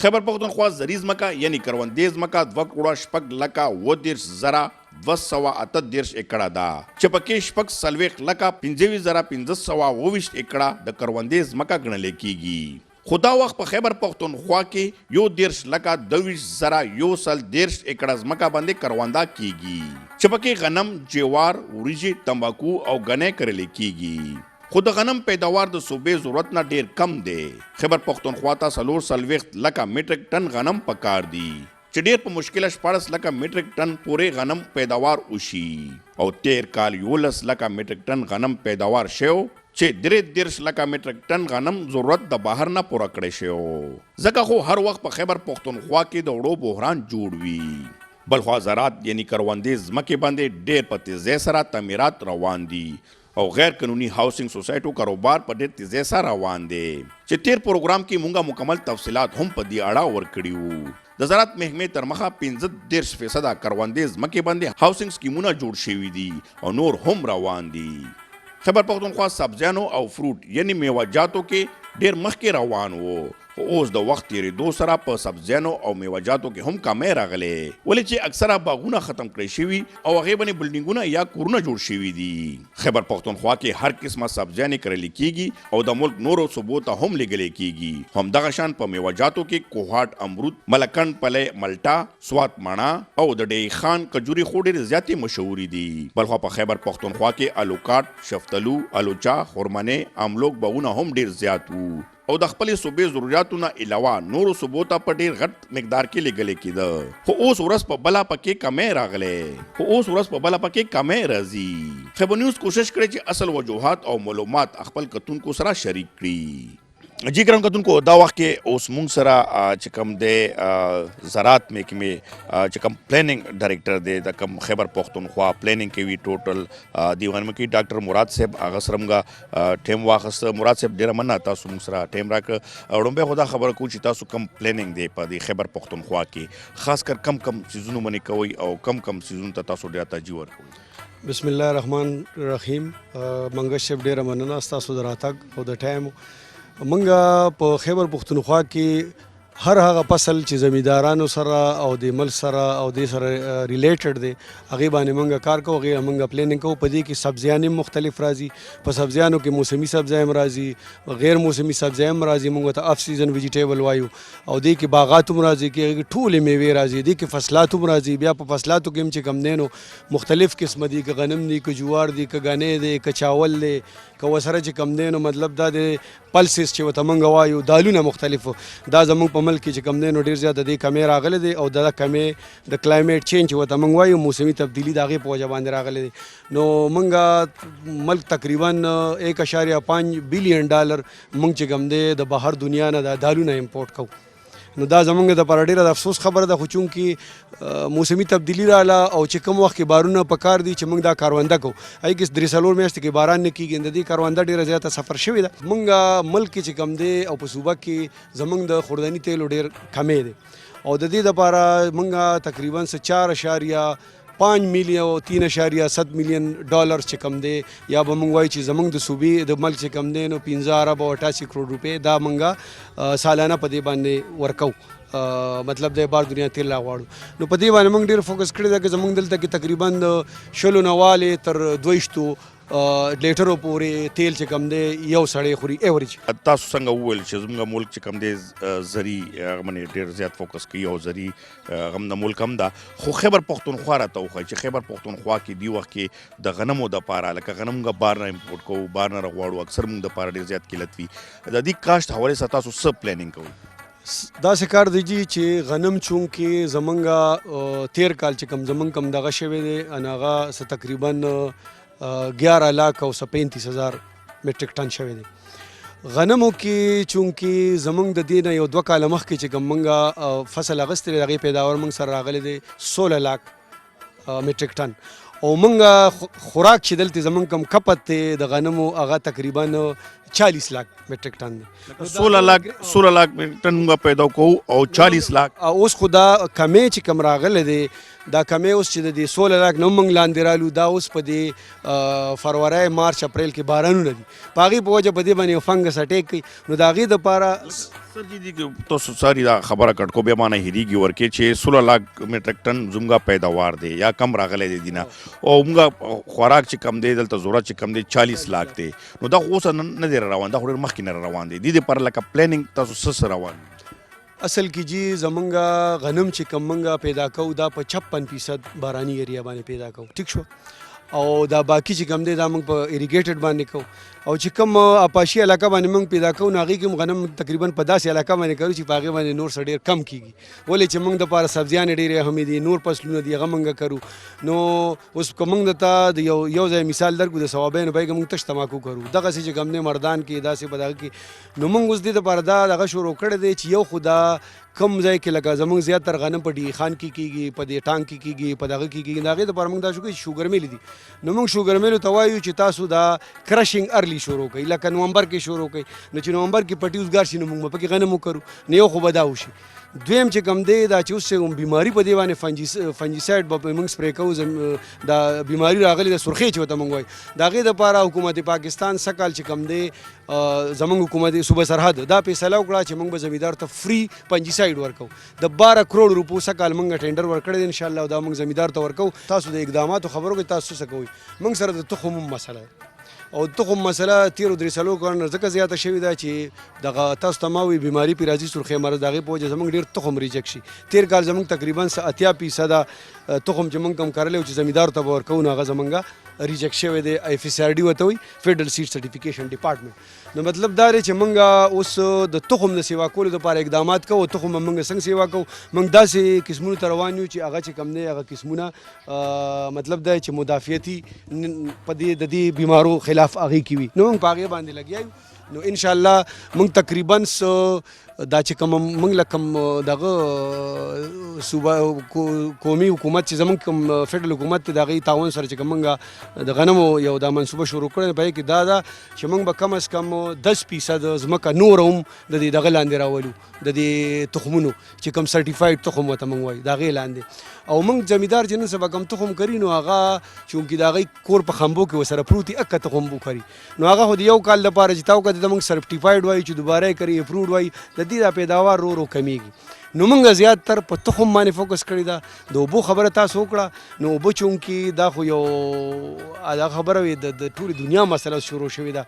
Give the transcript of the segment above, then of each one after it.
خیبر پختونخوا زری ځمکه یعنی کروندې ځمکه 2,20,238 ایکړه ده چې پکې 4,45,520 ایکړه د کروندې ځمکه ګڼل کیږي. خو دا وخت په خیبر پختونخوا کې 1,22,130 ایکړه ځمکه باندې کرونده کیږي چې پکې غنم، جوار، وریجې، تمباکو او غنې کرل کیږي. خو د غنم پیداوار د صوبې ضرورت نه ډیر کم دی. خیبر پختونخوا ته 440 لکه میټریک ټن غنم پکار دي چې ډیر په مشکله 14 لکه میټریک ټن پورې غنم پیداوار وشي او تیر کال 11 لکه میټریک ټن غنم پیداوار شو چې 33 لکه میټریک ټن غنم ضرورت د بهر نه پوره کړی شو. ځکه خو هر وخت په خیبر پختونخوا کې د وړو بحران جوړ وي. بلخوا زراعت یعنی کروندې ځمکې باندې ډیر په تیزۍ سره تعمیرات روان دي او غیر قانوني هاوسنګ سوسایټو کاروبار په ډېر تیزۍ سره روان دی چې تیر پروګرام کې مونږه مکمل تفصیلات هم په دې اړه ورکړي وو. د زراعت محکمې تر مخه 15% کروندې ځمکې باندې هاوسنګ سکیمونه جوړ شوي دي او نور هم روان دي. خیبر پختونخوا سبزیانو او فروټ یعنی میوه‌جاتو کې ډېر مخکې روان وو، خو اوس د وخت تیریدو سره په سبزیانو او میوه‌جاتو کې هم کمی راغلی ولې چې اکثره باغونه ختم کړی شوي او هغې باندې بلډینګونه یا کورونه جوړ شوي دي. خیبر پختونخوا کې هر قسمه سبزیانې کرلې کیږي او د ملک نورو صوبو ته هم لیږلې کیږي. همدغه شان په میوه‌جاتو کې کوهاټ، امرود، ملکند، پلی، مالټا، سوات مڼه او د ډی خان کجوري خو ډېرې زیاتې مشهورې دي. بلخوا په خیبر پختونخوا کې الوکاټ، شفتلو، الوچا، خرمنې، املوک باغونه هم ډېر زیات وو او د خپلې صوبې ضرورتو نه علاوه نورو صوبو ته په ډېر غټ مقدار کې لیږلی کېده. خو اوس ورځ په بله پکې کمی راځي. خیبر نیوز کوشش کړی چې اصل وجوهات او معلومات خپل کتونکو سره شریک کړي. جی ګران کتونکو، دا وخت کې اوس مونږ سره چې کوم دی زراعت محکمې چې کوم پلاننګ ډایرکټر دی د کوم خیبر پختونخوا پلاننګ کوي ټوټل دیوان کې ډاکټر مراد صاحب هغه سره موږ ټیم واخیسته. مراد صاحب ډېره مننه تاسو موږ سره ټیم راکړه. وړومبی خو دا خبره کوو چې تاسو کوم پلاننګ دی په دې خیبر پختونخوا کې خاص کر کم څیزونو باندې کوئ او کم څیزونو ته تاسو ډېره ترجیح ورکوئ؟ بسم الله الرحمن الرحیم. منګش صاحب ډېره مننه ستاسو د راتګ او د ټایم. منګه په خیبر پختونخوا کې هر هغه فصل چې زمیندارانو سره او د ملک سره او د سره ریلیټډ دی هغې باندې منګه کار کوو، هغې منګه پلاننګ کوو. په دې کې سبزیان هم مختلف راځي، په سبزیانو کې موسمي سبزی هم راځي، غیر موسمي سبزی هم راځي، موږ ته اف سیزن ویجیټیبل وایو. او دې کې باغات هم راځي، کې ټولې میوې راځي، دې کې فصلات هم راځي. بیا په فصلاتو کې هم چې کم دی نو مختلف قسمه دي، که غنم دي، که جوار دي، که غنې دی، که چاول دی، که ورسره چې کم دی نو مطلب دا د پلسز چې ورته موږ وایو دالونه مختلفو. دا زموږ په ملک کې چې کم دی نو ډېر زیات د دې کمی راغلی دی او دا کمی د کلایمیټ چینج چې ورته موږ وایو موسمي تبدیلي د هغې په وجه باندې راغلی دی. نو موږ ملک تقریبا 1.5 بلین ډالر موږ چې کم دی د بهر دنیا نه د دالونه امپورټ کوو. نو دا زمونږ د پاره ډېره د افسوس خبره ده، خو چونکې موسمي تبدیلي راغله او چې کوم وخت کې بارونه په کار دي چې موږ دا کارونده کوو، هغې کې 3-4 میاشتې کې باران نه کېږي، د دې کارونده ډېره زیاته سفر شوې ده. موږ ملک کې چې کم دی او په صوبه کې زموږ د خوردني تیلو ډېر کمی دی او د دې دپاره موږ تقریبا 4.5 میلیون او 3.7 میلیون ډالر چې کم دی یا به موږ وایو چې زموږ د صوبې د ملک چې کم دی نو 15.88 کروڑ روپۍ دا موږ سالانه په دې باندې ورکوو. مطلب د بار دنیا تیل راغواړو. نو په دې باندې موږ ډېر فوکس کړی ده چې زموږ دلته کې تقریبا 20 نه والې تر 200 لیټرو پورې تیل چې کم دی یو سړی خوري ایوریج. تاسو څنګه وویل چې زموږ ملک چې کم دی زری هغه باندې ډېر زیات فوکس کوي او زری هغه د ملک هم ده، خو خیبر پختونخوا راته وښایي چې خیبر پختونخوا کې دې وخت کې د غنمو دپاره لکه غنم موږ بهر نه امپورټ کوو، بهر نه راغواړو، اکثر موږ دپاره ډېر زیات قلت وي. د دې کاشت حوالې سره تاسو څه پلاننګ کوئ؟ داسې کار دی چې غنم چونکې زمونږ تیر کال چې کم زمونږ کم دغه شوی دی هغه تقریبا 11,35,000 میټریک ټن شوی دی. غنمو کې چونکې زمونږ د دې نه یو 2 کاله مخکې چې کوم موږ فصل اخیستی دی د هغې پیداوار موږ سره راغلی دی 16 لاک میټریک ټن او موږ خوراک چې دلته زمونږ کم کپت دی د غنمو هغه تقریبا 40 لاک میټریک ټن دی. 16 لاک میټریک ټن موږ پیدا کوو او 40 لاک اوس خو دا کمی چې کم راغلی دی دا کمی اوس چې د دې 16 لاک نه موږ لاندې رالو دا اوس په دې فروری مارچ اپریل کې بارانونه دي په هغې په وجه په دې باندې یو فنګس اټیک کوي. نو د هغې دپاره سر جی دی تاسو ساری دا خبره کټ کو بیا معنی هریږي ورکې چې 16 लाख میټریک ټن زموږه پیداوار دی یا کم راغلی دی دینه او موږ خوراک چې کم دی دلته ضرورت چې کم دی 40 लाख دی نو دا خو اوس نه دی روان دا خو ډېر مخکې نه روان دی د دې پر لکه پلانینګ تاسو څه روان اصل کې جی زمونږه غنم چې کم منګه پیدا کوو دا په 56% باراني ایریا باندې پیدا کوو ټیک شو او دا باقی چې کم دی دا موږ په اریګیټډ باندې کوو او چې کوم اپاشي علاقه باندې موږ پیدا کوو نو هغې کې غنم تقریبا په داسې علاقه باندې کوو چې په هغې باندې نور څه ډېر کم کېږي ولې چې موږ دپاره سبزیانې ډېرې اهمې دي نور فصلونه دي هغه موږ کرو نو اوس که موږ درته د یو ځای مثال درکړو د ثوابیانو په کې موږ تش تماکو کرو دغسې چې کوم دی مردان کې داسې په دغه کې نو موږ اوس دې دپاره دا دغه شروع کړی دی چې یو خو دا کم ځای کې لکه زموږ زیاتر غنم په ډي خان کې کېږي په دې ټانک کې کېږي په دغه کې کېږي د هغې دپاره موږ دا شو کوو چې شوګر میلې دي نو موږ شوګر میلو ته وایو چې تاسو دا کرشنګ ارلی شروع کوئ لکه نومبر کې شروع کوي نو چې نومبر کې پټي اوسګار شي نو موږ پکې غنم وکړو نو یو خو به دا وشي دویم چې کم دی دا چې اوس بیماري په دې باندې فنجیسایډ به موږ سپری کوو دا بیماري راغلې د سرخۍ چې ورته موږ وایو د هغې دپاره حکومت پاکستان سږ کال چې کم دی زموږ حکومت صوبه سرحد دا فیصله وکړه چې موږ به زمیندار ته فری فنجیسایډ ورکوو د 12 کروڑ روپو سږ کال موږ ټینډر ورکړی دی انشاءالله دا موږ زمیندار ته ورکوو تاسو د اقداماتو خبرو کې تاسو څه کوئ موږ سره د تخم مسله او تخم مسله تیرو درې څلور کلونو نه ځکه زیاته شوې ده چې دغه تاسو ته ما وایي بیماري پرې راځي سرخۍ مرض د هغې په وجه زموږ ډېر تخم ریجکټ شي تېر کال زموږ تقریبا 80% تخم چې موږ کم کرلی و چې زمیندار ته به ورکوو نو هغه زموږ ریجکټ شوی دی FSRD ورته وایي فیډرل سیډ سرټیفیکیشن ډپارټمنټ نو مطلب دا دی چې موږ اوس د تخم د سیوا کولو دپاره اقدامات کوو تخم به موږ څنګه سیوا کوو موږ داسې قسمونو ته روان یو چې هغه چې کم دی هغه قسمونه مطلب دا چې مدافعتي په دې د دې بیمارو خلاف هغې کې وي نو موږ په هغې باندې لګیا یو نو انشاءالله موږ تقریبا دا چې کوم موږ له کوم دغه صوبه قومي حکومت چې زموږ کوم فیډرل حکومت دی د هغې تعاون سره چې کوم موږ د غنمو یو دا منصوبه شروع کړې په هغې کې دا ده چې موږ به کم از کم 10% ځمکه نور هم د دې دغه لاندې راولو د دې تخمونو چې کوم سرټیفاید تخم ورته موږ وایو د هغې لاندې او موږ زمیندار چې نن سبا کوم تخم کري نو هغه چونکې د هغې کور په خمبو کې ورسره پروت وي اکه تخم وکري نو هغه خو د یو کال لپاره چې تا وکړه ته موږ سرټیفاید وایو چې دوباره یې کري اپروډ وایي د دې دا پیداوار رو کمیږي نو موږ زیاتر په تخم باندې فوکس کړی ده د اوبو خبره تاسو وکړه نو اوبه چونکې دا خو یو دا خبره وي د ټولې دنیا مسله شروع شوې ده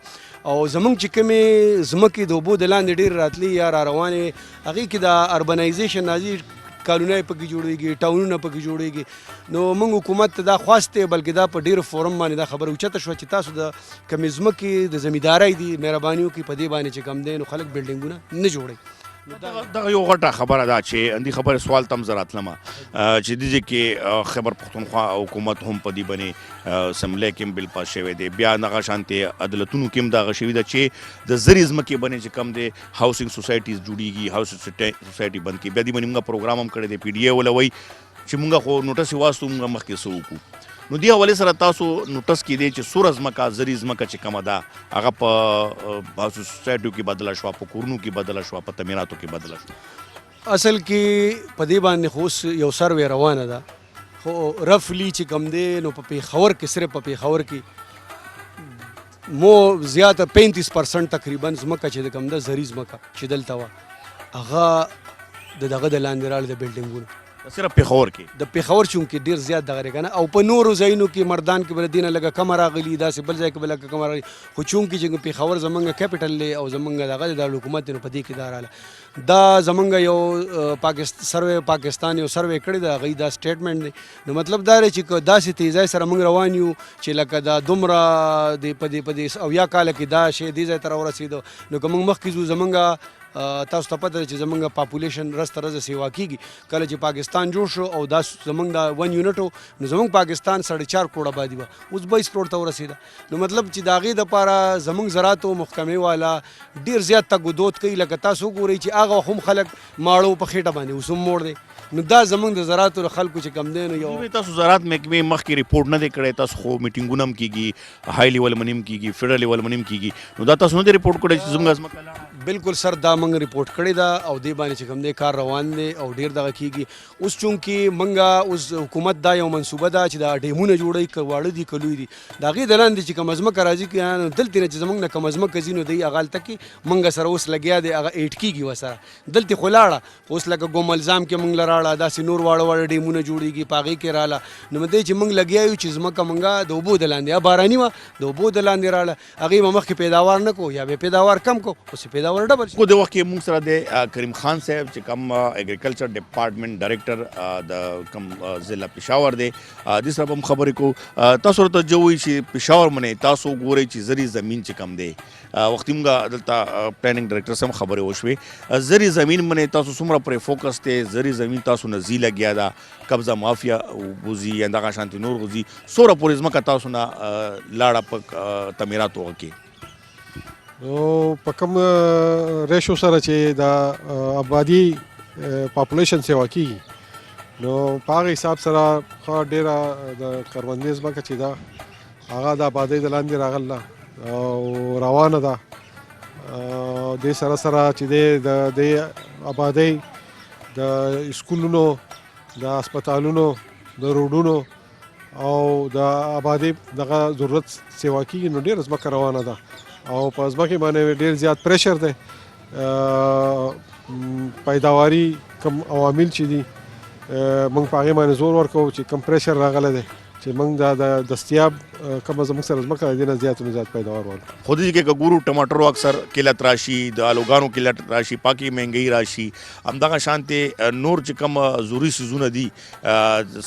او زموږ چې کومې ځمکې د اوبو د لاندې ډېر راتلي یا را روانې هغې کې د اربنایزیشن راځي کالونه پکې جوړېږي ټاونونه پکې جوړېږي نو موږ حکومت ته دا خواست دی بلکې دا په ډېر فورم باندې دا خبره اوچته شوه چې تاسو د کمې ځمکې د زمیندارۍ دي مهرباني وکړي په دې باندې چې کم دی نو خلک بلډینګونه نه جوړوي دغه یو غټه خبره ده چې اندې خبرې سوال تم زه راتلمه چې دې کې خیبر پښتونخوا حکومت هم په دې باندې اسمبلی کې هم بل پاس شوی دی بیا دغه شانتې عدالتونو کې هم دغه شوي ده چې د زرې ځمکې باندې چې کم دی هاوسنګ سوسایټیز جوړېږي هاوسنګ سوسایټي بند کړي بیا دې باندې موږ پروګرام هم کړی دی PDA ولوي چې موږ خو نوټس یې واستو موږ مخکې څه وکړو نو دې حوالې سره تاسو نوټس کې دی چې سوره ځمکه زرې ځمکه چې کومه ده هغه په هاوسنګ سوسایټیو کې بدله شوه په کورونو کې بدله شوه په تعمیراتو کې بدله شوه اصل کې په دې باندې خو اوس یو سروې روانه ده خو رفلی چې کم دی نو په پېښور کې صرف په پېښور کې مو زیاته 35% تقریبا ځمکه چې د کم ده زرې ځمکه چې دلته وه هغه د دغه د لاندې راړې د بلډینګونو صرف پېښور کې د پېښور چونکې ډېر زیات دغه دی که نه او په نورو ځایونو کې مردان کې به د دې نه لږه کمه راغلي داسې بل ځای کې به لږه کمه راغلي خو چونکې چې پېښور زموږ کیپټل دی او زموږ دغه دی دارالحکومت دی نو په دې کې دا راغله دا زموږ یو سروې پاکستان یو سروې کړی دی هغوی دا سټیټمنټ دی نو مطلب دا دی چې داسې تیزۍ سره موږ روان یو چې لکه دا دومره په دې 80 کاله کې دا شی دې ځای ته راورسېدو نو که موږ مخکې ځو زموږ تاسو ته پته ده چې زموږ پاپولیشن ورځ تر ورځې سیوا کېږي کله چې پاکستان جوړ شو او دا زموږ دا 1 یونټ و نو زموږ پاکستان 4.5 کروڑ آبادي وه اوس 22 کروڑ ته ورسېده نو مطلب چې د هغې دپاره زموږ زراعتو محکمې والا ډېر زیات تګ و دود کوي لکه تاسو وګورئ چې هغه هم خلک ماړو په خېټه باندې اوس هم موړ دی نو دا زموږ د زراعتو خلکو چې کم دی نو یو تاسو زراعت محکمې مخکې رپورټ نه دی کړی تاسو خو میټینګونه هم کېږي های لیول باندې هم کېږي فیډرل لیول باندې هم کېږي نو دا تاسو نه دی رپورټ کړی چې زموږ ځمکه بالکل سر دا موږ ریپورټ کړی دا او دې باندې چې کوم دی کار روان دی او ډیر دغه کیږي اوس چونکې موږ اوس حکومت دا یو منصوبه ده چې دا ډیمونه جوړوي که واړه دي که لوی دي د هغې د لاندې چې کوم ځمکه راځي دلته نه چې زموږ نه کوم ځمکه ځي نو دی هغه هلته کې موږ سره اوس لګیا دی هغه ایډ کېږي ورسره دلته خو لاړه اوس لکه ګوم الزام کې موږ له راړه داسې نور واړه واړه ډیمونه جوړېږي په هغې کې راله نو دی چې موږ لګیا یو چې ځمکه موږ د اوبو د لاندې باراني وه د اوبو د لاندې راله هغې به مخکې پیداوار نه کو یا به پیداوار کم کو اوس پیداوار ډبل شي کو د وخت کې موږ سره د کریم خان صاحب چې کوم اګریکلچر ډپارټمنټ ډایریکټر د کوم ضلع پېښور دی د سره هم خبرې کو تاسو ورته جوړوي چې پېښور منې تاسو ګورئ چې زري زمین چې کم دی وختي موږ دلته پلانینګ ډایریکټر سره هم خبرې وشوې زري زمین منې تاسو څومره پرې فوکس دی زري زمین تاسو نه زی لګیا ده قبضه مافیا وځي یا دغه شانتي نور وځي څومره پورې ځمکه تاسو نه لاړه په تعمیراتو کې نو په کوم ریشو سره چې د آبادی پاپولیشن سیوا کیږي نو په هغه حساب سره ښه ډېره د کروندې ځمکه چې ده هغه د آبادۍ د لاندې راغله او روانه ده دې سره سره چې دی د دې آبادۍ د اسکولونو د هسپتالونو د روډونو او د آبادۍ دغه ضرورت سیوا کیږي نو ډېره ځمکه روانه ده او په ځمکې باندې ډېر زیات پریشر دی پیداواري کم عوامل چې دي موږ په هغې باندې زور ورکوو چې کم پریشر راغلی دی چې موږ دا د دستیاب کومه زموږ سره ځمکه د دې نه زیات نه زیات پیداوار ورکړو خو دې کې که ګورو ټماټرو اکثر قلت راشي د الوګانو قلت راشي پاکي مهنګي راشي همدغه شانتې نور چې کوم ضروري څیزونه دي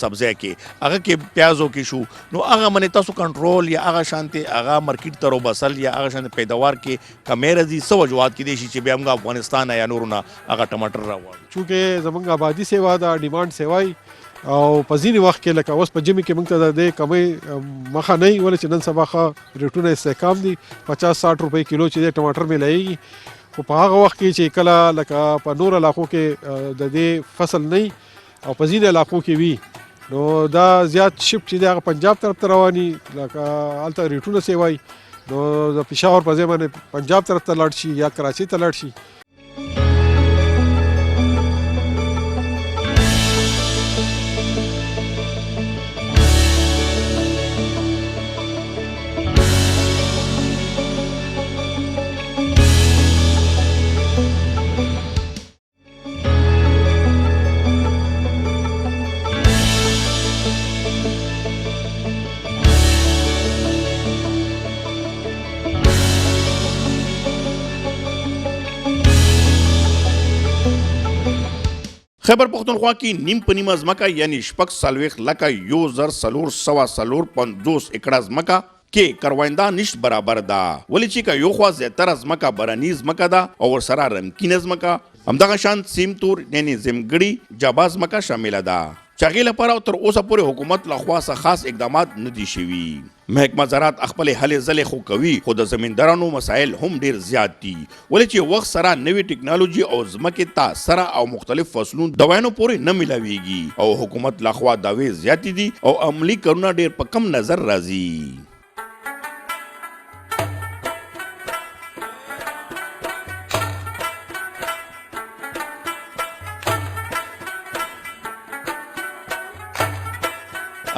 سبزی کې هغه کې پیازو کې شو نو هغه منې تاسو کنټرول یا هغه شانتې هغه مارکیټ ته روبسل یا هغه شانتې پیداوار کې کمې راځي څه وجوهات کیدای شي چې بیا موږ افغانستان یا نورو نه هغه ټماټر راوړو چونکې زموږ آبادي سیوا ده ډیمانډ سیوا او په ځینې وخت کې لکه اوس په ژمي کې موږ ته د دې کمۍ مخه نه وي ولې چې نن سبا ښه ریټونه استحکام دي 50-60 روپۍ کیلو چې دی ټماټر میلایږي خو په هغه وخت کې چې کله لکه په نور علاقو کې د دې فصل نه او په ځینې علاقو کې وي نو دا زیات شفټ چې دی هغه پنجاب طرف ته رواني لکه هلته ریټونه سیوایي نو د پېښور په ځای باندې پنجاب طرف ته لاړ شي یا کراچۍ ته لاړ شي خیبر پختونخوا کې نیم په نیمه ځمکه یعنی شپږ څلوېښت لکه 1450 ایکړه ځمکه کې کروینده نشت برابر ده ولې چې که یو خوا زیاتره ځمکه باراني ځمکه ده او ورسره رمکینه ځمکه همدغه شان سیمتور یعنی ځمګړي جابا ځمکه شامله ده چې هغې لپاره تر اوسه پورې حکومت لخوا څه خاص اقدامات نه دي شوي محکمه زراعت خپلې هلې ځلې خو کوي خو د زمیندارانو مسایل هم ډیر زیات دي ولې چې وخت سره نوې ټکنالوژي او ځمکې ته سره او مختلف فصلونو د وینو پورې نه ملاویږي او حکومت لخوا دعوې زیاتې دي او عملي کارونه ډیر په کم نظر راځي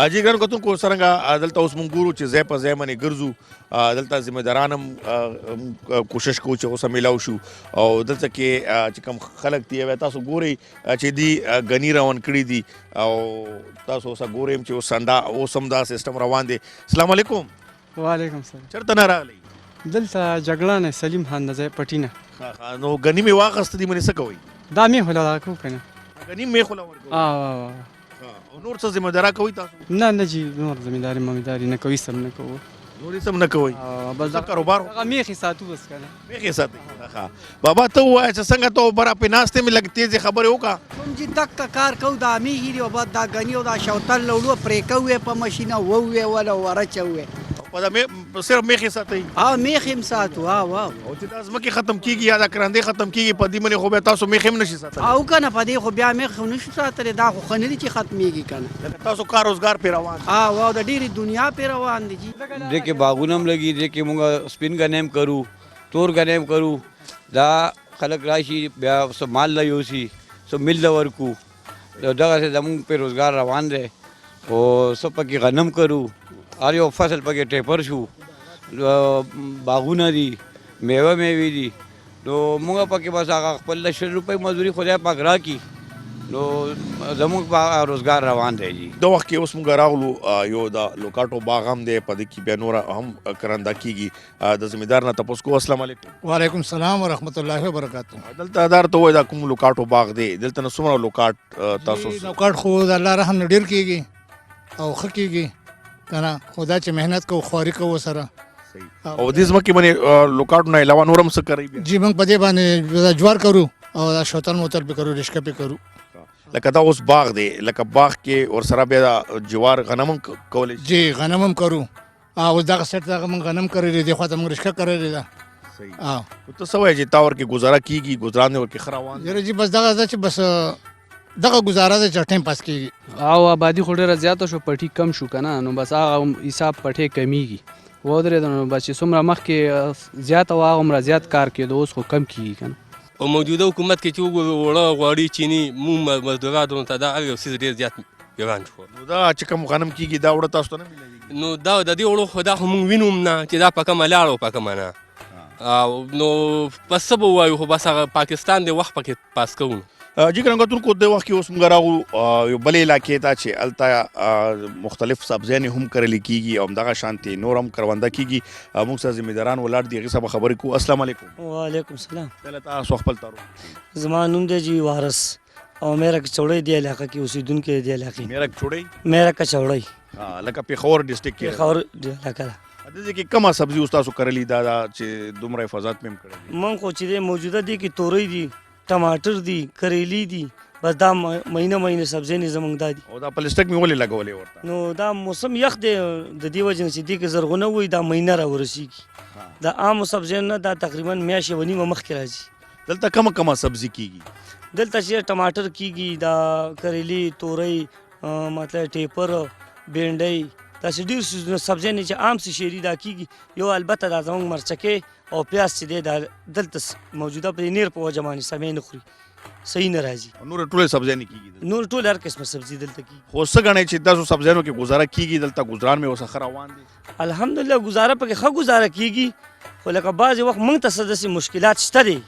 اجي ګران کوتونکو څرنګه دلته اوس مونږ ګورو چې ځای په ځای باندې ګرځو دلته ذمہداران هم کوشش کوو چې اوس میلاو شو او دلته کې چې کوم خلک دي تاسو ګورئ چې دي غني روان کړي دي او تاسو اوس ګورئ چې اوس سنډا اوس هم دا سیستم روان دی السلام علیکم وعلیکم السلام چرته نه راغلی دلته جګړه نه سلیم خان د ځای پټینه نو غني می واغست دي منې څه کوي دا می خلا کو کنه غني می خلا ورکو نور څه ذمہ دارا کوي تاسو نه جی نور زمینداری ممیداری نه کوي سم نه کوو نور سم نه کوي بس دا کاروبار هغه میخي ساتو بس کنه میخي ساتي بابا ته وای چې څنګه ته برا په ناشته می لګ تیز خبره وکا کوم چې دک کار کو دا میخي دی او بعد دا غنی او دا شوتل لولو پرې کوي په ماشينه ووي ولا ورچوي په دا صرف میخي ساتي میخي هم ساتو واو او چې دا ځمکه ختم کیږي یا دا کرندې ختم کیږي په دې منې خو به تاسو میخي هم نشي ساتي او کنه په دې خو بیا میخي نشي ساتل دا خو خنري چې ختميږي کنه تاسو کار روزګار پی روان واو د ډېری دنیا پی روان دي دې کې باغونه هم لګي دې کې موږ سپین غنیم کرو تور غنیم کرو دا خلک راشي بیا څه مال له یوسي څه میل له ورکو دغسې زمونږ پې روزګار روان دی او څه پکې غنم کرو هر یو فصل پکې ټیپر شو باغونه دي میوه میوې دي نو موږ پکې بس هغه خپل 100 روپۍ مزدوري خدای پاک راکړي نو زموږ روزګار روان دی جی د وخت کې اوس موږ راغلو یو د لوکاټو باغ هم دی په دې کې بیا نوره هم کرنده کیږي د زمیندار نه تپوس کو السلام علیکم وعلیکم السلام ورحمۃ اللہ وبرکاتہ دلته دار ته وای دا کوم لوکاټو باغ دی دلته نو څومره لوکاټ تاسو نوکاټ خو د الله رحم نه ډیر کیږي او ښه کیږي کنه خدا چې مهنت کو خواري کو سره او دې ځمکې باندې لوکاټو نه علاوه نور هم څه کوي بیا جی موږ په دې باندې جوار کرو او دا شوتل موتل به کرو رشکه به کرو لکه دا اوس باغ دی لکه باغ کې ور سره بیا جوار غنم هم کولی جی غنم هم کرو او دغه سټ دغه موږ غنم کړی دی خو ته موږ رشکه کړی دی صحیح او ته څه وایي چې تا ورکې گزاره کیږي گزاران دې ورکې ښه روان دی؟ یاره جی بس دغه ده چې بس دغه گزاره ده چې ټایم پاس کیږي او آبادی خو ډېره زیاته شو پټي کم شو که نه نو بس هغه حساب پټې کمیږي ودرېده نو بس چې څومره مخکې زیاته وه هغومره زیات کار کېدو اوس خو کم کېږي که نه په موجوده حکومت کې چې وګورو وړه غوړي چیني مونږ مزدورانو ته دا هر یو څیز ډېر زیات ګران شو نو دا چې کوم غنم کیږي دا وړه تاسو ته نه ملېږي نو دا د دې وړو خو دا خو مونږ وینو هم نه چې دا په کومه لاړه او په کومه نه او نو بس څه به ووایو خو بس هغه پاکستان دی وخت پکې پاس کوو جی کرنګتونکو د وخت کې اوس موږ راغلو یو بلې علاقې ته چې هلته مختلف سبزیانې هم کرلې کیږي او همدغه شانتې نور هم کرونده کیږي موږ سره ذمېداران ولاړ دي هغې سره به خبرې کوو السلام علیکم وعلیکم السلام پهله تاسو خپل تعارف زما نوم دی جی وارث او میرک چوړی دی علاقه کې اوسېدونکی دی علاقې میرک چوړی میرک چوړی لکه پېښور ډسټرکټ کې پېښور دی علاقه ده دې کې کومه سبزي اوس تاسو کرلې دا چې دومره حفاظت مې هم کړی من خو چې دی موجوده دی کې تورۍ دي ټماټر دي کریلي دي بس دا مهینه سبزیانې زموږ دا دي او دا پلسټک مې ولې لګولې ورته نو دا موسم یخ دی د دې وجې نه چې دې کې زرغونه وي دا مهینه راورسېږي د عامو سبزیانو نه دا تقریبا میاشت یوه نیمه مخکې راځي دلته کومه سبزي کیږي دلته چې ټماټر کیږي دا کریلي تورۍ مطلب ټیپر بینډۍ داسې ډېر څیزونه سبزیانې چې عام څه شعري دا کیږي یو البته دا زموږ مرچکې او پیاز چې دی دا دلته موجوده په نیر په وجه باندې سمې نه خوري صحیح نه راځي نور ټولې سبزیانې کیږي نور ټول هر قسمه سبزي دلته کیږي خو څه ګڼئ چې تاسو سبزیانو کې ګزاره کیږي دلته ګزاران مې اوس ښه روان دي الحمدلله ګزاره پکې ښه ګزاره کیږي خو لکه بعضې وخت موږ ته څه داسې مشکلات شته دی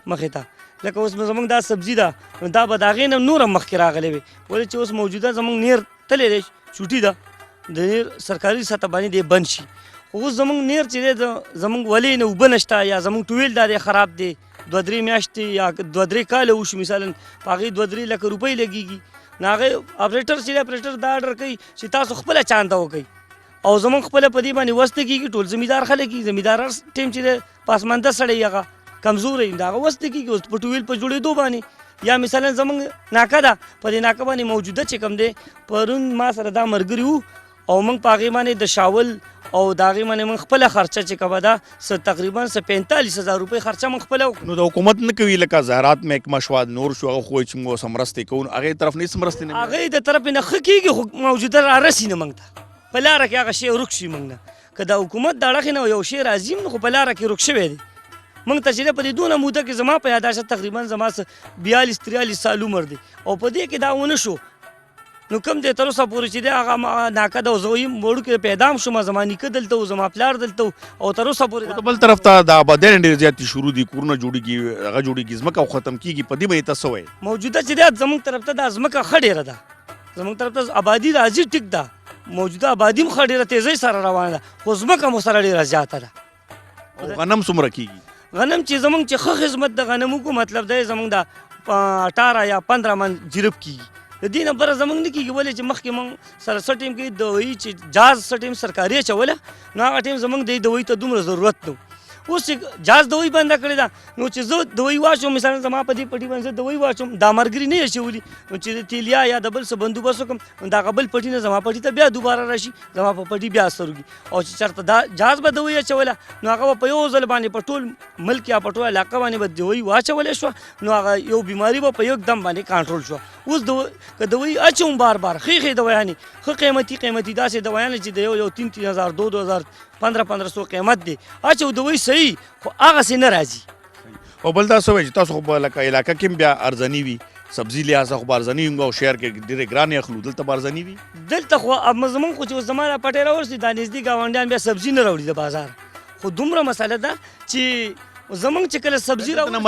مخې ته لکه اوس زموږ دا سبزي ده نو دا به د هغې نه نور هم مخکې راغلی وي ولې چې اوس موجوده زموږ نیر تللی دی چوټي ده د نیر سرکاري سطح باندې دی بند شي خو اوس زموږ نیر چې دی زموږ ولې نه اوبه نشته یا زموږ ټویل دا دی خراب دی 2-3 میاشتې یا 2-3 کاله وشي مثلا په هغې 2-3 لکه روپۍ لګېږي نو هغې اپریټر چې دی اپریټر دا اډر کوي چې تاسو خپله چانده وکئ او زموږ خپله په دې باندې وسته کېږي ټول زمیندار خلک دي زمیندار هر ټیم چې دی پاسمانده سړی هغه کمزوری د هغه وسته کېږي اوس په ټویل په جوړېدو باندې یا مثلا زموږ ناکه ده په دې ناکه باندې موجوده چې کوم دی پرون ما سره دا ملګري وو او موږ په هغې باندې د شاول او د هغې باندې موږ خپله خرچه چې کومه ده تقریبا 45,000 روپۍ خرچه موږ خپله وکړو نو د حکومت نه کوي لکه زراعت محکمه شوه نور شو هغه خو چې موږ اوس مرستې کوو هغې طرف نه هېڅ مرستې نه هغې د طرف نه ښه کېږي خو موجوده رارسي نه موږ ته په لاره کې هغه شی ورک شي موږ نه که د حکومت د اړخې نه یو شی راځي نو خو په لاره کې ورک شوی دی موږ ته چې دی په دې دونه موده کې زما په یاداشت تقریبا زما 42-43 سال عمر دی او په دې کې دا ونه شو نو کوم دی تر اوسه پورې چې دی هغه ناکه ده او زه وایم وړوکی پیدا هم شوم زما نیکه دلته و زما پلار دلته و او تر اوسه پورې بل طرف ته د آبادیانې ډېرې زیاتې شروع دي کورونه جوړېږي هغه جوړېږي ځمکه خو ختم کېږي په دې باندې ته څه وایې موجوده چې دی زموږ طرف ته دا ځمکه ښه ډېره ده زموږ طرف ته آبادي راځي ټیک ده موجوده آبادي هم ښه ډېره تیزۍ سره روانه ده خو ځمکه مو سره ډېره زیاته ده او غنم څومره کېږي غنم چې زموږ چې ښه خدمت د غنمو کو مطلب دی زموږ د 18 یا 15 من جریب کېږي د دې نه بره زموږ نه کېږي ولې چې مخکې موږ سره څه ټیم کې دوایي چې جاز څه ټیم سرکاري اچوله نو هغه ټیم زموږ د دوایي ته دومره ضرورت نه اوس چې جاز دوایي بنده کړې ده نو چې زه دوایي واچوم مثلا زما په دې پټي باندې زه دوایي واچوم دا ملګري نه اچولي نو چې د تیلیا یا د بل څه بندوبست وکړم نو د هغه بل پټي نه زما پټي ته بیا دوباره راشي زما په پټي بیا اثر وکړي او چې چېرته دا جاز به دوایي اچوله نو هغه به په یو ځل باندې په ټول ملک یا په ټول علاقه باندې به دوایي واچولی شوه نو هغه یو بیماري به په یک دم باندې کنټرول شوه اوس که دوایي اچوم بار بار ښې دوایانې ښه قیمتي داسې دوایانې چې د یو 3,000 2,000 1500 قیمت دی اچو دوایي صحیح خو هغسې نه راځي او بل دا څه وایي چې تاسو خو به لکه علاقه کې هم بیا ارزني وي سبزي لحاظه خو به ارزني وي او شهر کې ډېرې ګرانې اخلو دلته به ارزني وي دلته خو زمونږ خو چې اوس زما را پټې راورسي دا نږدې ګاونډیان بیا سبزي نه راوړي د بازار خو دومره مسله ده چې زمونږ چې کله سبزي دلته نه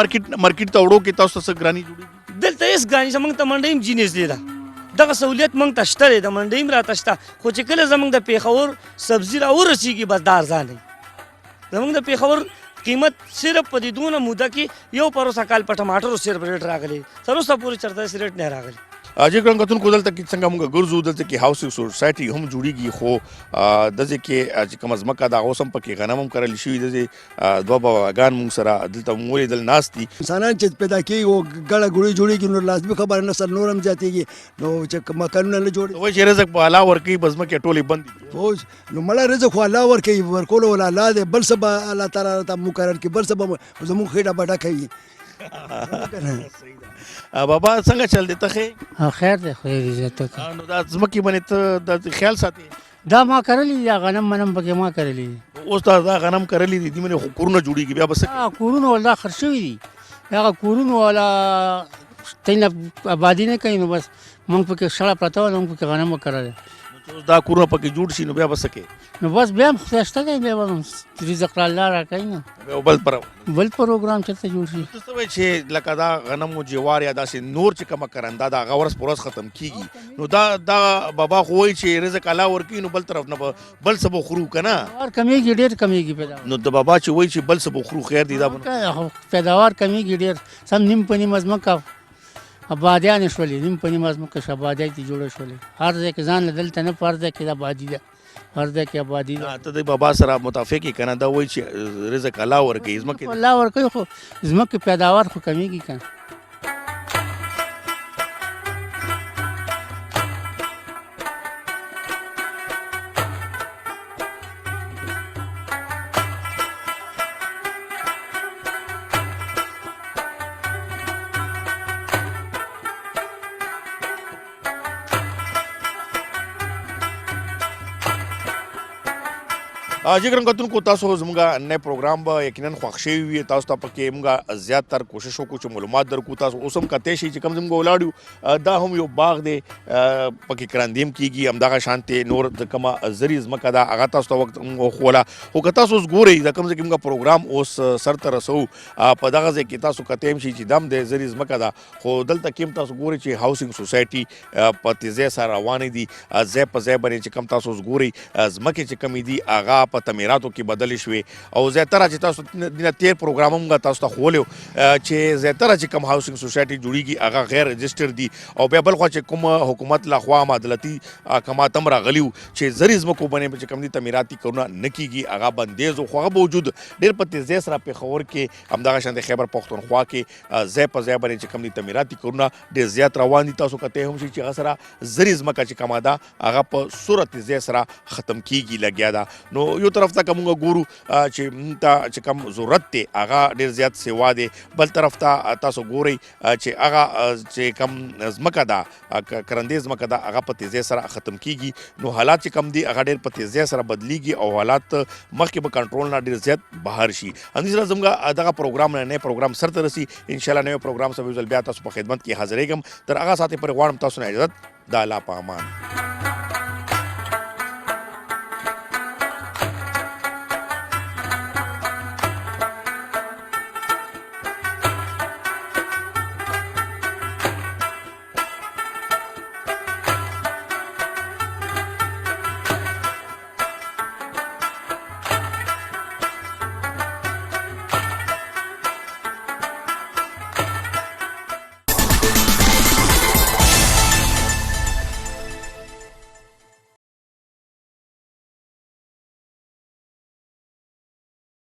مارکیټ ته وړو کې تاسو ته څه ګراني جوړېږي دلته هېڅ ګراني زمونږ ته منډۍ هم جینس دی ده دغه سهولیت موږ ته شته دی د منډۍ هم راته شته خو چې کله زمونږ د پېښور سبزي راورسېږي بس دا ارزان دی زمونږ د پېښور قیمت صرف په دې دونه موده کې یو پروسه کال په ټماټرو صرف ریټ راغلی تر اوسه پورې چېرته داسې ریټ نه راغلی اجي ګران کتونکو دلته کې څنګه موږ ګرځو دلته کې هاوسینګ سوسایټي هم جوړیږي خو دځې کې چې کوم ځمکه دا اوس هم پکې غنم هم کرل شوي دځې دوه باباګان موږ سره دلته موږ ولیدل ناست دي انسانان چې پیدا کېږي او ګړه ګوړې جوړېږي نو لازمي خبره نسل نور هم زیاتېږي نو چې مکانونه نه جوړ وایي چې رزق په الله ورکوي بس ځمکې ټولې بند دي نو مړه رزق خو الله ورکوي ورکولو والا الله دی بل څه به الله تعالی ته مقرر کړي بل څه به زموږ خېټه به ډکوي بابا څنګه چل دی ته ښې خیر دی خو یې عزت وکړه نو دا ځمکې باندې ته د خیال ساتې دا ما کرلی دي غنم منم پکې ما کرلی دي اوس دا غنم کرلی دي دې باندې خو کورونه جوړېږي بیا به څه کورونه ولا خرڅ شوي دي هغه کورونه ولا تینه آبادي نه کوي نو بس موږ پکې شړه پرته وه موږ پکې غنم وکرلی اوس دا کورونه پکې جوړ شي نو بیا به څه کوې نو بس بیا هم خدای شته دی بیا به رزق الله راکوي نو بیا بل پروګرام چېرته جوړ شي څه وایي چې لکه دا غنم و جوار یا داسې نور چې کومه کرنده ده هغه ورځ په ورځ ختم کېږي نو دا بابا خو وایي چې رزق الله ورکوي نو بل طرف نه بل څه به خورو که نه پیداوار کمیږي ډېر کمیږي پیداوار نو د بابا چې وایي چې بل څه به خورو خیر دی دا پیداوار کمیږي ډېر سم نیم په نیم ځمکه آبادیانې شولې نیم په نیمه ځمکه آبادۍ ته جوړه شولې هر ځای کې ځان له دلته نه په هر ځای کې آبادي ده هر ځای کې آبادي ده ته د بابا سره متفق یې که نه دا وایي چې رزق الله ورکوي ځمکې الله ورکوي خو ځمکې پیداوار خو کمیږي که نه جګرن کتونکو تاسو زموږ نئے پروګرام به یقینا خوښ شوي وي تاسو ته پکې موږ زیات تر کوشش وکړو چې معلومات درکړو تاسو اوس هم کتی شي چې کوم زموږ ولاړ یو دا هم یو باغ دی پکې کرندې هم کېږي همدغه شانتې نور د کومه زرعي ځمکه ده هغه تاسو ته وخت وښوله خو که تاسو اوس ګورئ د کوم ځای کې موږ پروګرام اوس سر ته رسوو په دغه ځای کې تاسو کتی هم شي چې دم د زرعي ځمکه ده خو دلته کې هم تاسو ګورئ چې هاوسینګ سوسایټي په تیزۍ سره روانې دي ځای په ځای باندې چې کوم تاسو اوس ګورئ ځمکې چې کومې دي هغه په تعمیراتو کې بدلې شوې او زیاتره چې تاسو دینه تیر پروګرام هم تاسو ته ښوولی چې زیاتره چې کوم هاوسینګ سوسایټي جوړېږي هغه غیر رجسټر دي او بیا بل خوا چې کوم حکومت لخوا هم عدالتي احکامات هم راغلي وو چې زرعي ځمکو باندې چې کوم دي تعمیراتي کارونه نه کېږي هغه بندیز و خو هغه باوجود ډېر په تیزۍ سره پېښور کې همدغه شان د خیبر پښتونخوا کې ځای په ځای باندې چې کوم دي تعمیراتي کارونه ډېر زیات روان دي تاسو کتی هم شي چې هغه سره زرعي ځمکه چې کومه ده هغه په سوره تیزۍ سره ختم کېږي لګیا ده نو یو طرف ته که موږ ګورو چې موږ ته چې کوم ضرورت دی هغه ډېر زیات سیوا دی بل طرف ته تاسو ګورئ چې هغه چې کوم ځمکه ده کرندې ځمکه ده هغه په تیزۍ سره ختم کېږي نو حالات چې کوم دي هغه ډېر په تیزۍ سره بدلیږي او حالات مخکې به کنټرول نه ډېر زیات بهر شي همدې سره زموږ دغه پروګرام نه نوی پروګرام سر ته رسي انشاءالله نوی پروګرام سره یو ځل بیا تاسو په خدمت کې حاضرېږم تر هغه ساعتې پورې غواړم تاسو نه اجازت د الله په امان